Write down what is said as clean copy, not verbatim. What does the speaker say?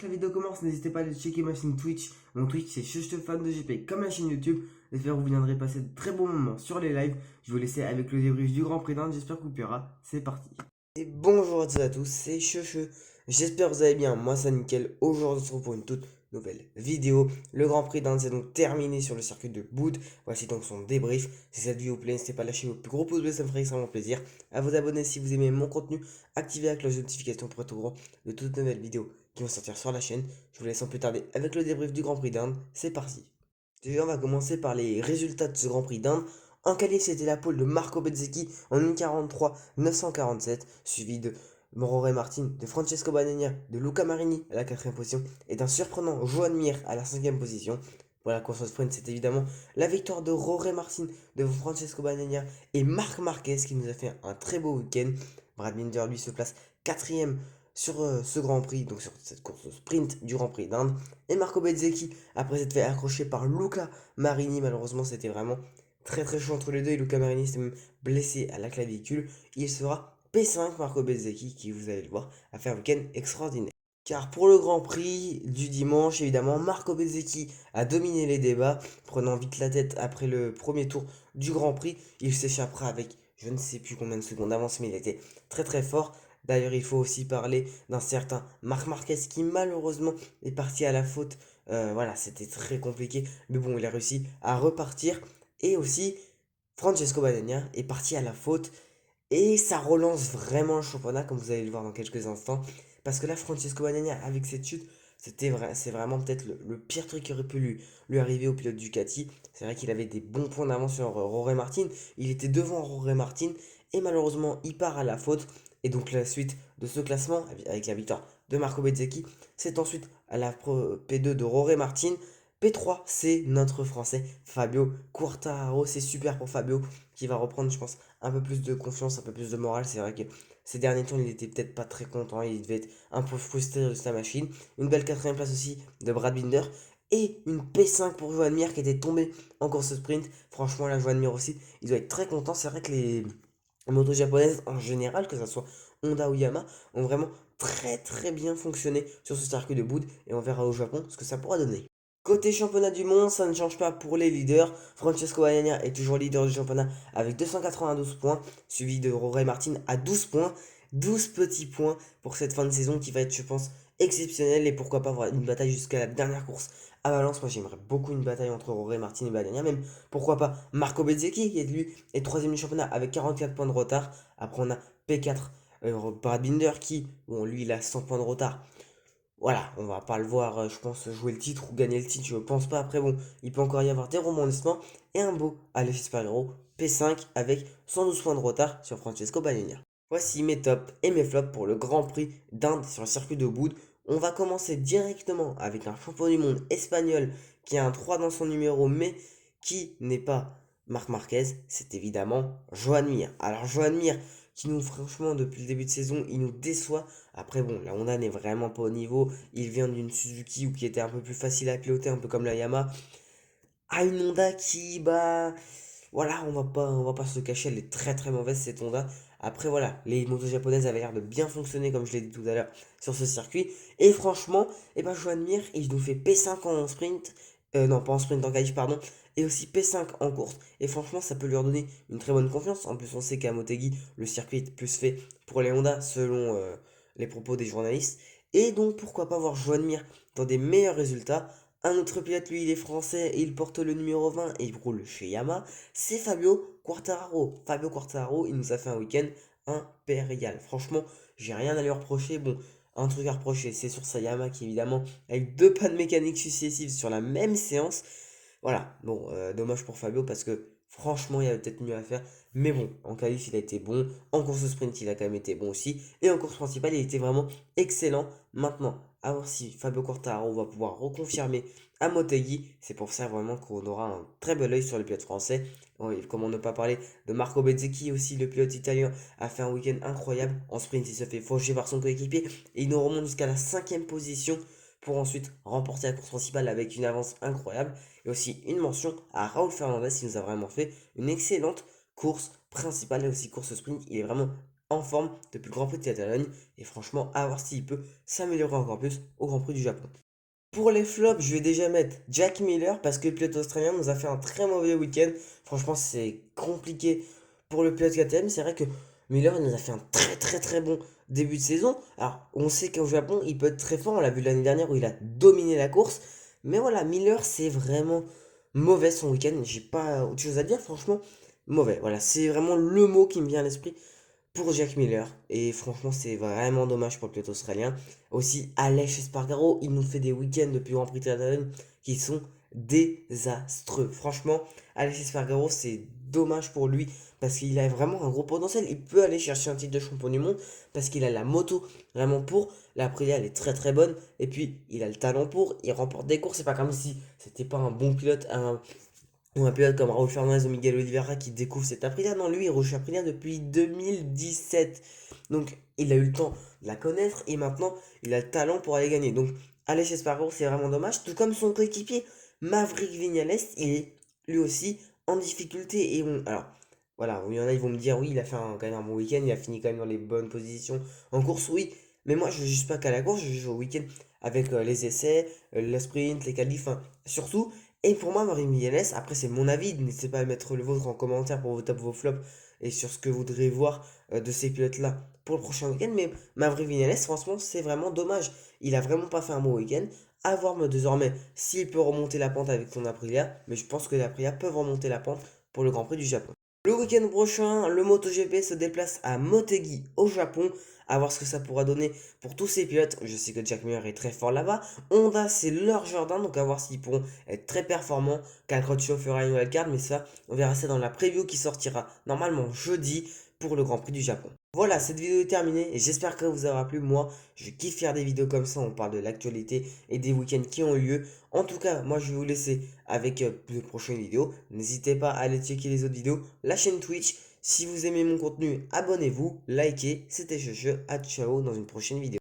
que la vidéo commence, n'hésitez pas à aller checker ma chaîne Twitch. Mon Twitch c'est Fan de GP comme la chaîne YouTube. J'espère que vous viendrez passer de très bons moments sur les lives. Je vous laisse avec le débrief du Grand Prix d'Inde. J'espère que vous plaira. C'est parti. Et bonjour à tous, c'est Checheux. J'espère que vous allez bien. Moi, c'est nickel. Aujourd'hui, on se retrouve pour une toute nouvelle vidéo. Le Grand Prix d'Inde s'est donc terminé sur le circuit de Boud. Voici donc son débrief. Si cette vidéo vous plaît, n'hésitez pas à lâcher vos plus gros pouces bleus, ça me ferait extrêmement plaisir. À vous abonner si vous aimez mon contenu. Activez la cloche de notification pour être au courant de toutes nouvelles vidéos qui vont sortir sur la chaîne. Je vous laisse sans plus tarder avec le débrief du Grand Prix d'Inde. C'est parti. Déjà, on va commencer par les résultats de ce Grand Prix d'Inde. En qualif, c'était la pole de Marco Bezzecchi en 1,43 947, suivi de Morore Martin, de Francesco Bagnaia, de Luca Marini à la quatrième position et d'un surprenant Joan Mir à la cinquième position. Pour la course au sprint, c'est évidemment la victoire de Roré Martin, de Francesco Bagnaia et Marc Marquez qui nous a fait un très beau week-end. Brad Binder, lui, se place quatrième sur ce Grand Prix, donc sur cette course au sprint du Grand Prix d'Inde. Et Marco Bezzecchi, après s'être fait accrocher par Luca Marini, malheureusement, c'était vraiment très très chaud entre les deux. Et Luca Marini s'est même blessé à la clavicule. Il sera P5 Marco Bezzecchi, qui, vous allez le voir, a fait un week-end extraordinaire. Car pour le Grand Prix du dimanche, évidemment, Marco Bezzecchi a dominé les débats, prenant vite la tête après le premier tour du Grand Prix. Il s'échappera avec je ne sais plus combien de secondes d'avance, mais il était très très fort. D'ailleurs, il faut aussi parler d'un certain Marc Marquez qui malheureusement est parti à la faute. Voilà, c'était très compliqué, mais bon, il a réussi à repartir. Et aussi, Francesco Bagnaia est parti à la faute. Et ça relance vraiment le championnat, comme vous allez le voir dans quelques instants. Parce que là, Francesco Bagnaia, avec cette chute, c'est vraiment peut-être le pire truc qui aurait pu lui arriver au pilote Ducati. C'est vrai qu'il avait des bons points d'avance sur Roré Martin. Il était devant Roré Martin. Et malheureusement, il part à la faute. Et donc la suite de ce classement, avec la victoire de Marco Bezzecchi, c'est ensuite à la P2 de Roré Martin. P3, c'est notre Français Fabio Quartararo. C'est super pour Fabio qui va reprendre, je pense, un peu plus de confiance, un peu plus de morale. C'est vrai que ces derniers temps, il était peut-être pas très content. Il devait être un peu frustré de sa machine. Une belle quatrième place aussi de Brad Binder. Et une P5 pour Joan Mir qui était tombé en course sprint. Franchement, la Joan Mir aussi, il doit être très content. C'est vrai que les motos japonaises en général, que ce soit Honda ou Yamaha, ont vraiment très très bien fonctionné sur ce circuit de Boud. Et on verra au Japon ce que ça pourra donner. Côté championnat du monde, ça ne change pas pour les leaders. Francesco Bagnaia est toujours leader du championnat avec 292 points, suivi de Roré Martin à 12 points. 12 petits points pour cette fin de saison qui va être, je pense, exceptionnelle. Et pourquoi pas avoir une bataille jusqu'à la dernière course à Valence. Moi, j'aimerais beaucoup une bataille entre Roré Martin et Bagnaia. Même, pourquoi pas Marco Bezzecchi, qui est lui est troisième du championnat avec 44 points de retard. Après, on a P4, Brad Binder, qui, bon, lui, il a 100 points de retard. Voilà, on va pas le voir, je pense, jouer le titre ou gagner le titre, je pense pas. Après, bon, il peut encore y avoir des rebondissements et un beau Aleix Espargaro, P5 avec 112 points de retard sur Francesco Bagnaia. Voici mes tops et mes flops pour le Grand Prix d'Inde sur le circuit de Boud. On va commencer directement avec un champion du monde espagnol qui a un 3 dans son numéro, mais qui n'est pas Marc Marquez, c'est évidemment Joan Mir. Alors, Joan Mir, qui nous, franchement, depuis le début de saison, il nous déçoit. Après, bon, la Honda n'est vraiment pas au niveau. Il vient d'une Suzuki ou qui était un peu plus facile à piloter, un peu comme la Yamaha, à une Honda qui, bah, voilà, on va pas se le cacher, elle est très très mauvaise cette Honda. Après, voilà, les motos japonaises avaient l'air de bien fonctionner, comme je l'ai dit tout à l'heure, sur ce circuit. Et franchement, eh ben, Joan Mir, il nous fait P5 en sprint, non, pas en sprint, en qualif, pardon, et aussi P5 en course. Et franchement, ça peut lui redonner une très bonne confiance. En plus, on sait qu'à Motegi, le circuit est plus fait pour les Honda, selon les propos des journalistes. Et donc, pourquoi pas voir Joan Mir dans des meilleurs résultats. Un autre pilote, lui, il est français et il porte le numéro 20 et il roule chez Yamaha. C'est Fabio Quartararo. Fabio Quartararo, il nous a fait un week-end impérial. Franchement, j'ai rien à lui reprocher. Bon, un truc à reprocher, c'est sur sa Yamaha qui, évidemment, avec deux pannes mécaniques successives sur la même séance. Voilà, bon, dommage pour Fabio parce que franchement, il y avait peut-être mieux à faire. Mais bon, en qualif, il a été bon. En course sprint, il a quand même été bon aussi. Et en course principale, il était vraiment excellent. Maintenant, à voir si Fabio Quartararo va pouvoir reconfirmer à Motegi. C'est pour ça vraiment qu'on aura un très bel œil sur le pilote français. Oui, comment ne pas parler de Marco Bezzecchi aussi, le pilote italien, a fait un week-end incroyable. En sprint, il se fait faucher par son coéquipier et il nous remonte jusqu'à la cinquième position pour ensuite remporter la course principale avec une avance incroyable. Et aussi une mention à Raúl Fernandez qui nous a vraiment fait une excellente course principale et aussi course sprint. Il est vraiment en forme depuis le Grand Prix de Catalogne. Et franchement, à voir s'il peut s'améliorer encore plus au Grand Prix du Japon. Pour les flops, je vais déjà mettre Jack Miller parce que le pilote australien nous a fait un très mauvais week-end. Franchement, c'est compliqué pour le pilote KTM. C'est vrai que Miller il nous a fait un très très très bon début de saison. Alors, on sait qu'au Japon, il peut être très fort. On l'a vu l'année dernière où il a dominé la course. Mais voilà, Miller, c'est vraiment mauvais son week-end. J'ai pas autre chose à dire, franchement, mauvais. Voilà, c'est vraiment le mot qui me vient à l'esprit pour Jack Miller. Et franchement, c'est vraiment dommage pour le pilote australien. Aussi, Aleix Espargaro, il nous fait des week-ends depuis Grand Prix de Catalogne qui sont désastreux. Franchement, Aleix Espargaro, c'est dommage pour lui parce qu'il a vraiment un gros potentiel. Il peut aller chercher un titre de champion du monde parce qu'il a la moto vraiment pour. La Aprilia, elle est très très bonne. Et puis, il a le talent pour. Il remporte des courses. C'est pas comme si c'était pas un bon pilote, ou un pilote comme Raúl Fernandez ou Miguel Oliveira qui découvre cette Aprilia. Non, lui, il roule chez Aprilia depuis 2017. Donc, il a eu le temps de la connaître et maintenant, il a le talent pour aller gagner. Donc, aller chez Spargaro, c'est vraiment dommage. Tout comme son coéquipier, Maverick Viñales, il est lui aussi en difficulté. Alors, voilà, il y en a, ils vont me dire, oui, il a fait quand même un bon week-end, il a fini quand même dans les bonnes positions en course, oui. Mais moi, je ne juge pas qu'à la course, je joue au week-end avec les essais, les sprints, les qualifs, enfin, surtout. Et pour moi, Marie Millanes, après c'est mon avis, n'hésitez pas à mettre le vôtre en commentaire pour vos tops, vos flops et sur ce que vous voudrez voir de ces pilotes-là pour le prochain week-end. Mais Maverick Viñales, franchement, c'est vraiment dommage. Il a vraiment pas fait un bon week-end. À voir désormais s'il peut remonter la pente avec son Aprilia. Mais je pense que les Aprilia peuvent remonter la pente pour le Grand Prix du Japon. Le week-end prochain, le MotoGP se déplace à Motegi au Japon. À voir ce que ça pourra donner pour tous ces pilotes. Je sais que Jack Miller est très fort là-bas. Honda, c'est leur jardin, donc à voir s'ils pourront être très performants. Cal Crutchlow fera une wildcard, mais ça, on verra ça dans la preview qui sortira normalement jeudi pour le Grand Prix du Japon. Voilà, cette vidéo est terminée et j'espère que vous aura plu. Moi, je kiffe faire des vidéos comme ça. On parle de l'actualité et des week-ends qui ont eu lieu. En tout cas, moi, je vais vous laisser avec de prochaines vidéos. N'hésitez pas à aller checker les autres vidéos, la chaîne Twitch. Si vous aimez mon contenu, abonnez-vous, likez. C'était Cheche, à ciao dans une prochaine vidéo.